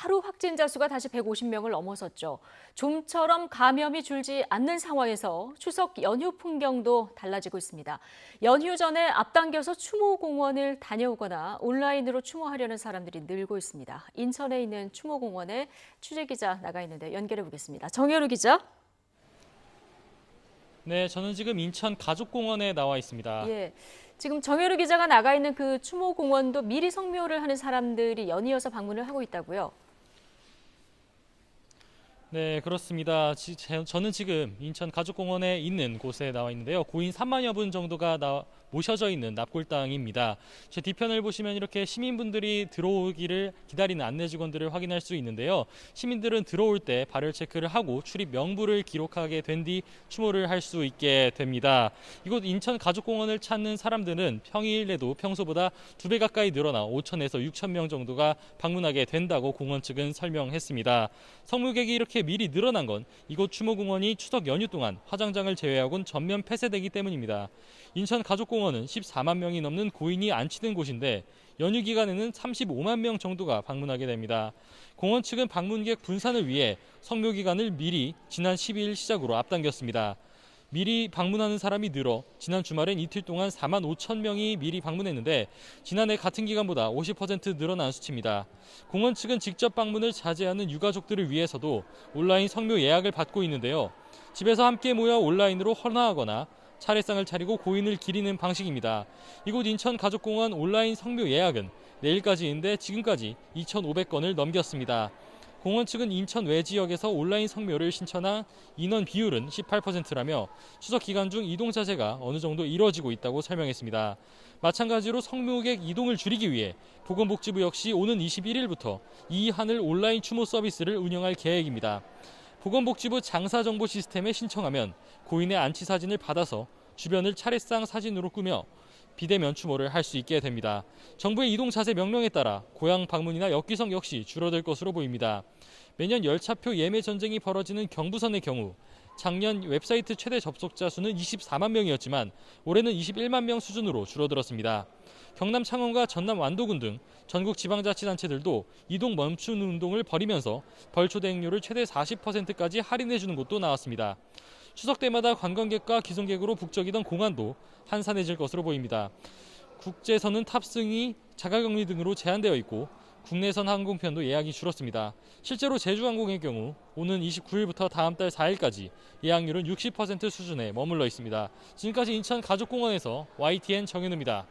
하루 확진자 수가 다시 150명을 넘어섰죠. 좀처럼 감염이 줄지 않는 상황에서 추석 연휴 풍경도 달라지고 있습니다. 연휴 전에 앞당겨서 추모공원을 다녀오거나 온라인으로 추모하려는 사람들이 늘고 있습니다. 인천에 있는 추모공원에 취재기자 나가 있는데 연결해 보겠습니다. 정혜루 기자. 네, 저는 지금 인천 가족공원에 나와 있습니다. 예. 지금 정혜루 기자가 나가 있는 그 추모공원도 미리 성묘를 하는 사람들이 연이어서 방문을 하고 있다고요? 네, 그렇습니다. 저는 지금 인천 가족공원에 있는 곳에 나와 있는데요. 고인 3만여 분 정도가 모셔져 있는 납골당입니다. 제 뒤편을 보시면 이렇게 시민분들이 들어오기를 기다리는 안내 직원들을 확인할 수 있는데요. 시민들은 들어올 때 발열 체크를 하고 출입 명부를 기록하게 된 뒤 추모를 할 수 있게 됩니다. 이곳 인천 가족공원을 찾는 사람들은 평일에도 평소보다 2배 가까이 늘어나 5천에서 6천 명 정도가 방문하게 된다고 공원 측은 설명했습니다. 성묘객이 이렇게 미리 늘어난 건 이곳 추모공원이 추석 연휴 동안 화장장을 제외하고는 전면 폐쇄되기 때문입니다. 인천 가족공원은 14만 명이 넘는 고인이 안치된 곳인데 연휴 기간에는 35만 명 정도가 방문하게 됩니다. 공원 측은 방문객 분산을 위해 성묘 기간을 미리 지난 12일 시작으로 앞당겼습니다. 미리 방문하는 사람이 늘어 지난 주말엔 이틀 동안 4만 5천 명이 미리 방문했는데 지난해 같은 기간보다 50% 늘어난 수치입니다. 공원 측은 직접 방문을 자제하는 유가족들을 위해서도 온라인 성묘 예약을 받고 있는데요. 집에서 함께 모여 온라인으로 헌화하거나 차례상을 차리고 고인을 기리는 방식입니다. 이곳 인천 가족공원 온라인 성묘 예약은 내일까지인데 지금까지 2,500건을 넘겼습니다. 공원 측은 인천 외 지역에서 온라인 성묘를 신청한 인원 비율은 18%라며 추석 기간 중 이동 자제가 어느 정도 이루어지고 있다고 설명했습니다. 마찬가지로 성묘객 이동을 줄이기 위해 보건복지부 역시 오는 21일부터 이하늘 온라인 추모 서비스를 운영할 계획입니다. 보건복지부 장사정보 시스템에 신청하면 고인의 안치 사진을 받아서 주변을 차례상 사진으로 꾸며 비대면 추모를 할 수 있게 됩니다. 정부의 이동 자세 명령에 따라 고향 방문이나 역귀성 역시 줄어들 것으로 보입니다. 매년 열차표 예매 전쟁이 벌어지는 경부선의 경우 작년 웹사이트 최대 접속자 수는 24만 명이었지만 올해는 21만 명 수준으로 줄어들었습니다. 경남 창원과 전남 완도군 등 전국 지방자치단체들도 이동 멈추는 운동을 벌이면서 벌초 대행료를 최대 40%까지 할인해주는 곳도 나왔습니다. 추석 때마다 관광객과 기성객으로 북적이던 공안도 한산해질 것으로 보입니다. 국제선은 탑승이 자가격리 등으로 제한되어 있고 국내선 항공편도 예약이 줄었습니다. 실제로 제주항공의 경우 오는 29일부터 다음 달 4일까지 예약률은 60% 수준에 머물러 있습니다. 지금까지 인천 가족공원에서 YTN 정현우입니다.